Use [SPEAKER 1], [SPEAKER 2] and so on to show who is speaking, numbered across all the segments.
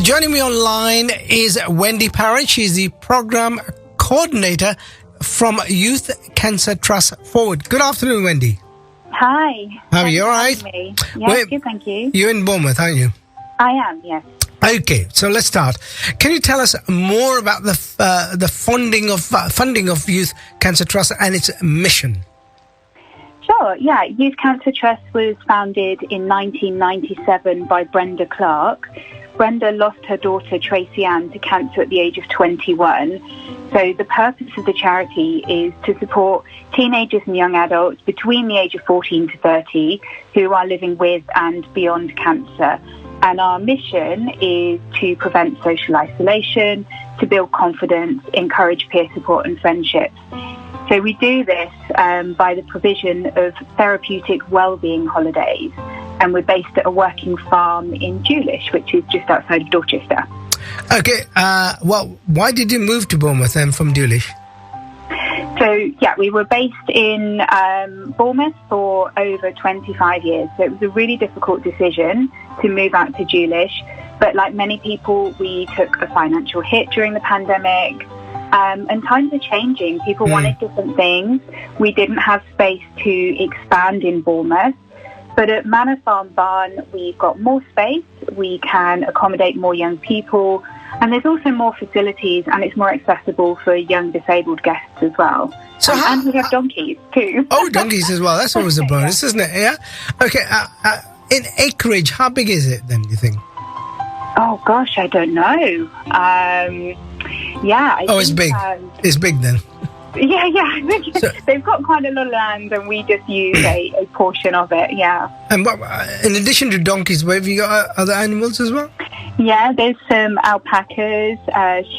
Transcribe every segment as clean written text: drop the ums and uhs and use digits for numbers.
[SPEAKER 1] Joining me online is Wendy Parrott. She's the program coordinator from Youth Cancer Trust Forward. Good afternoon, Wendy.
[SPEAKER 2] Hi.
[SPEAKER 1] How are you? All right?
[SPEAKER 2] Yes, good, thank you.
[SPEAKER 1] You're in Bournemouth, aren't you?
[SPEAKER 2] I am, yes.
[SPEAKER 1] Okay, so let's start. Can you tell us more about the funding of Youth Cancer Trust and its mission?
[SPEAKER 2] Sure, yeah. Youth Cancer Trust was founded in 1997 by Brenda Clark. Brenda lost her daughter Tracy Ann to cancer at the age of 21. So the purpose of the charity is to support teenagers and young adults between the age of 14 to 30 who are living with and beyond cancer. And our mission is to prevent social isolation, to build confidence, encourage peer support and friendships. So we do this by the provision of therapeutic wellbeing holidays. And we're based at a working farm in Dewlish, which is just outside of Dorchester.
[SPEAKER 1] Okay, well, why did you move to Bournemouth then from Dewlish?
[SPEAKER 2] So, yeah, we were based in Bournemouth for over 25 years. So it was a really difficult decision to move out to Dewlish. But like many people, we took a financial hit during the pandemic. And times are changing. People wanted different things. We didn't have space to expand in Bournemouth. But at Manor Farm Barn, we've got more space. We can accommodate more young people. And there's also more facilities, and it's more accessible for young disabled guests as well.
[SPEAKER 1] So
[SPEAKER 2] and we have donkeys too.
[SPEAKER 1] Oh, donkeys as well. That's always a bonus, isn't it? Yeah. Okay. In acreage, how big is it then, do you think?
[SPEAKER 2] Oh, gosh, I don't know.
[SPEAKER 1] It's big. It's big then.
[SPEAKER 2] Yeah. So, they've got quite a lot of land, and we just use a portion of it, yeah.
[SPEAKER 1] And in addition to donkeys, where have you got other animals as well?
[SPEAKER 2] Yeah, there's some alpacas,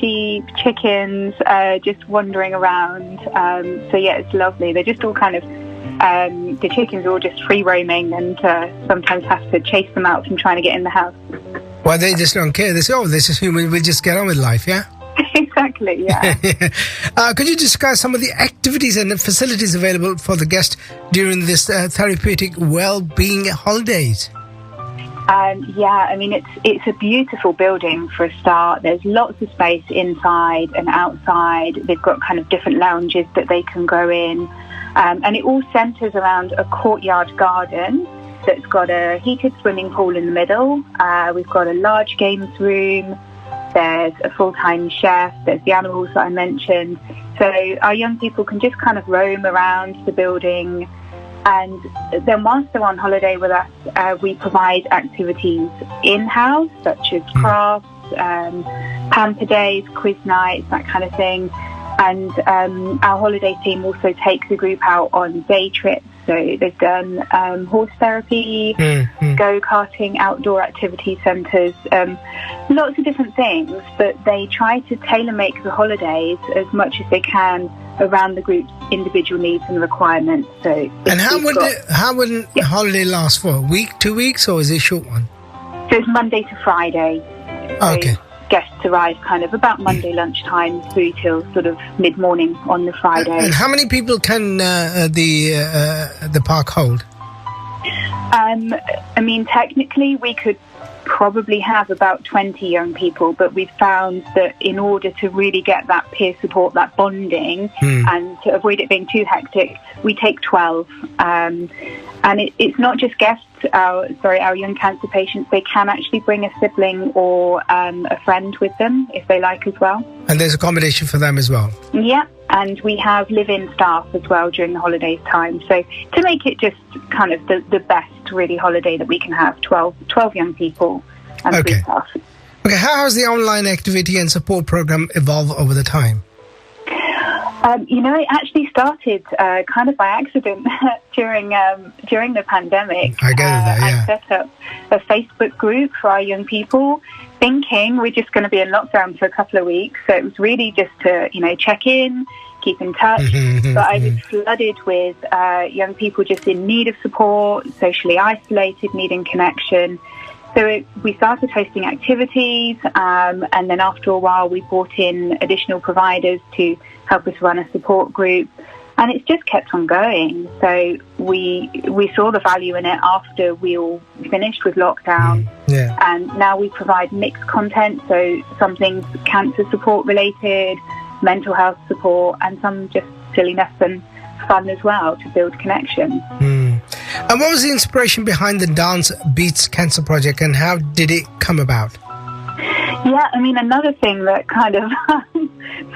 [SPEAKER 2] sheep, chickens, just wandering around. So, yeah, it's lovely. They're just all kind of, the chickens are all just free roaming, and sometimes have to chase them out from trying to get in the house.
[SPEAKER 1] Well, they just don't care. They say, this is human. We'll just get on with life, yeah?
[SPEAKER 2] Exactly, yeah.
[SPEAKER 1] Could you discuss some of the activities and the facilities available for the guest during this therapeutic well-being holidays?
[SPEAKER 2] I mean, it's a beautiful building for a start. There's lots of space inside and outside. They've got kind of different lounges that they can go in. And it all centres around a courtyard garden that's got a heated swimming pool in the middle. We've got a large games room. There's a full-time chef. There's the animals that I mentioned. So our young people can just kind of roam around the building. And then whilst they're on holiday with us, we provide activities in-house, such as crafts, pamper days, quiz nights, that kind of thing. And our holiday team also takes the group out on day trips. So they've done horse therapy, go-karting, outdoor activity centres, lots of different things. But they try to tailor-make the holidays as much as they can around the group's individual needs and requirements. So,
[SPEAKER 1] and how would a holiday last for? A week, 2 weeks, or is it a short one?
[SPEAKER 2] So it's Monday to Friday.
[SPEAKER 1] Okay.
[SPEAKER 2] Guests arrive kind of about Monday lunchtime through till sort of mid-morning on the Friday.
[SPEAKER 1] And how many people can the park hold?
[SPEAKER 2] I mean, technically we could probably have about 20 young people, but we've found that in order to really get that peer support, that bonding, and to avoid it being too hectic, we take 12. And it's not just guests, our young cancer patients, they can actually bring a sibling or a friend with them if they like as well.
[SPEAKER 1] And there's accommodation for them as well?
[SPEAKER 2] Yeah, and we have live-in staff as well during the holidays time. So to make it just kind of the best really holiday that we can have, 12 young people and 3 staff.
[SPEAKER 1] Okay, how has the online activity and support program evolved over the time?
[SPEAKER 2] It actually started kind of by accident during the pandemic.
[SPEAKER 1] I get that, yeah.
[SPEAKER 2] I set up a Facebook group for our young people, thinking we're just going to be in lockdown for a couple of weeks. So it was really just to, check in, keep in touch. But I was flooded with young people just in need of support, socially isolated, needing connection. So we started hosting activities, and then after a while we brought in additional providers to help us run a support group. And it's just kept on going. So we saw the value in it after we all finished with lockdown. And now we provide mixed content, so some things cancer support related, mental health support, and some just silliness and fun as well to build connection.
[SPEAKER 1] And what was the inspiration behind the Dance Beats Cancer Project, and how did it come about?
[SPEAKER 2] Yeah, I mean, another thing that kind of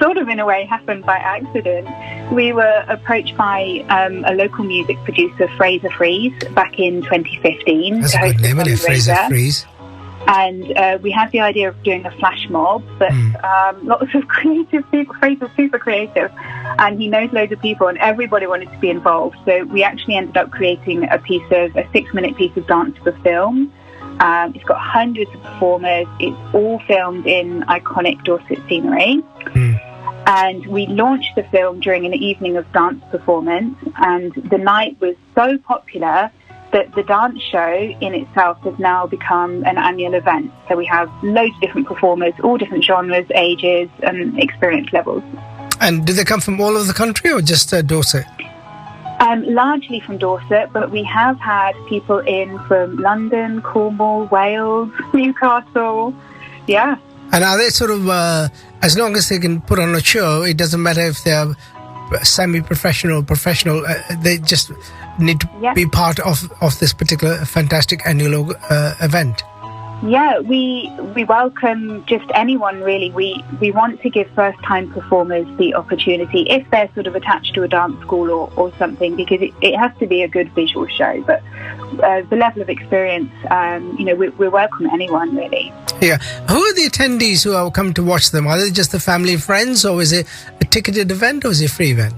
[SPEAKER 2] sort of in a way happened by accident, we were approached by a local music producer, Fraser Freeze, back in 2015.
[SPEAKER 1] That's a good name, isn't it? Fraser Freeze.
[SPEAKER 2] And we had the idea of doing a flash mob, but lots of creative people. Fraser's super creative, and he knows loads of people, and everybody wanted to be involved. So we actually ended up creating a 6-minute piece of dance for film. It's got hundreds of performers. It's all filmed in iconic Dorset scenery. And we launched the film during an evening of dance performance, and the night was so popular that the dance show in itself has now become an annual event. So we have loads of different performers, all different genres, ages and experience levels.
[SPEAKER 1] And do they come from all over the country or just Dorset?
[SPEAKER 2] Largely from Dorset, but we have had people in from London, Cornwall, Wales, Newcastle. Yeah.
[SPEAKER 1] And are they sort of, as long as they can put on a show, it doesn't matter if they're semi-professional, professional, they just need to be part of this particular fantastic annual event?
[SPEAKER 2] Yeah, we welcome just anyone really. We want to give first-time performers the opportunity, if they're sort of attached to a dance school or something, because it has to be a good visual show. But the level of experience, we welcome anyone really. Yeah.
[SPEAKER 1] Who are the attendees who are coming to watch them? Are they just the family and friends, or is it a ticketed event, or is it a free event?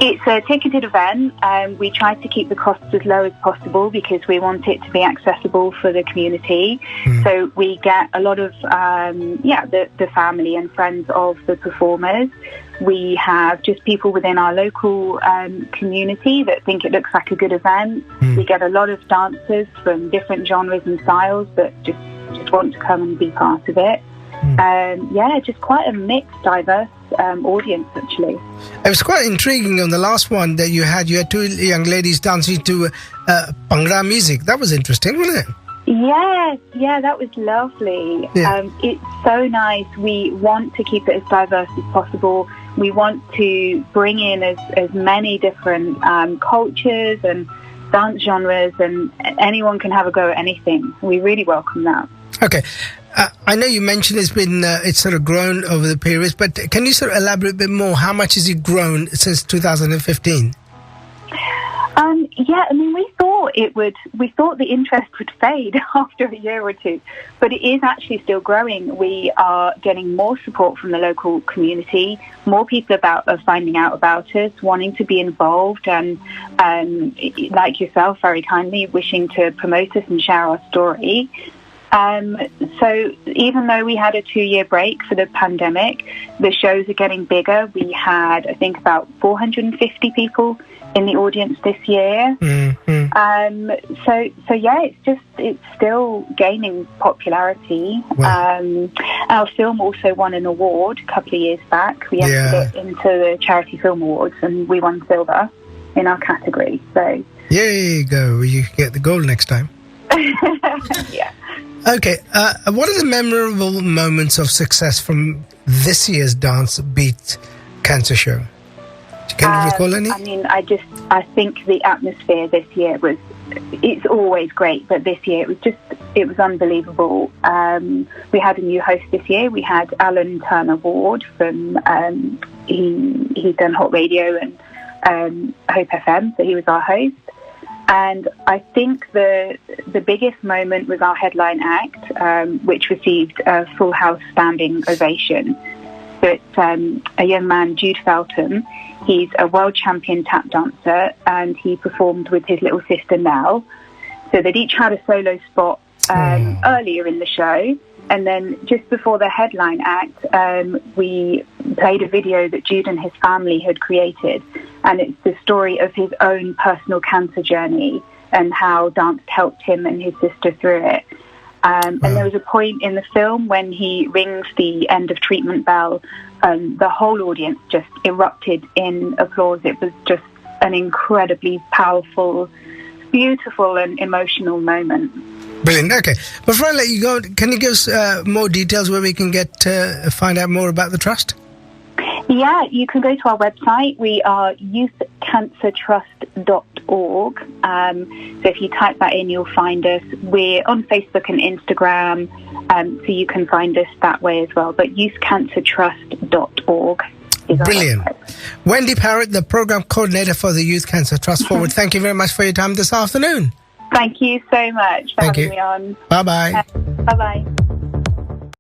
[SPEAKER 2] It's a ticketed event. We try to keep the costs as low as possible because we want it to be accessible for the community. So we get a lot of the family and friends of the performers. We have just people within our local community that think it looks like a good event. We get a lot of dancers from different genres and styles that just want to come and be part of it. Just quite a mixed, diverse audience actually.
[SPEAKER 1] It was quite intriguing on the last one that you had two young ladies dancing to Bhangra music. That was interesting, wasn't it?
[SPEAKER 2] Yes, that was lovely. It's so nice. We want to keep it as diverse as possible. We want to bring in as many different cultures and dance genres, and anyone can have a go at anything. We really welcome that.
[SPEAKER 1] Okay. I know you mentioned it's sort of grown over the periods, but can you sort of elaborate a bit more? How much has it grown since 2015?
[SPEAKER 2] We thought the interest would fade after a year or two, but it is actually still growing. We are getting more support from the local community. More people are finding out about us, wanting to be involved, and like yourself, very kindly wishing to promote us and share our story. So even though we had a 2-year break for the pandemic, the shows are getting bigger. We had, I think, about 450 people in the audience this year. It's still gaining popularity. Wow. Our film also won an award a couple of years back. We entered it into the Charity Film Awards, and we won silver in our category. So
[SPEAKER 1] yay, go! You get the gold next time.
[SPEAKER 2] Yeah.
[SPEAKER 1] Okay, what are the memorable moments of success from this year's Dance Beat Cancer Show? Can you recall any?
[SPEAKER 2] I mean, I think the atmosphere this year it's always great, but this year it was unbelievable. We had a new host this year. We had Alan Turner Ward from, he's done Hot Radio and Hope FM, so he was our host. And I think the biggest moment was our headline act, which received a full house standing ovation. So it's a young man, Jude Feltham. He's a world champion tap dancer, and he performed with his little sister Nell. So they'd each had a solo spot earlier in the show. And then just before the headline act, we played a video that Jude and his family had created. And it's the story of his own personal cancer journey and how dance helped him and his sister through it. And there was a point in the film when he rings the end of treatment bell, the whole audience just erupted in applause. It was just an incredibly powerful, beautiful and emotional moment.
[SPEAKER 1] Brilliant. Okay. Before I let you go, can you give us more details where we can find out more about the trust?
[SPEAKER 2] Yeah, you can go to our website. We are youthcancertrust.org. So if you type that in, you'll find us. We're on Facebook and Instagram, so you can find us that way as well. But youthcancertrust.org is our
[SPEAKER 1] Brilliant.
[SPEAKER 2] website.
[SPEAKER 1] Wendy Parrott, the Program Coordinator for the Youth Cancer Trust Forward. Thank you very much for your time this afternoon.
[SPEAKER 2] Thank you so much for having me on.
[SPEAKER 1] Bye-bye.
[SPEAKER 2] Bye-bye.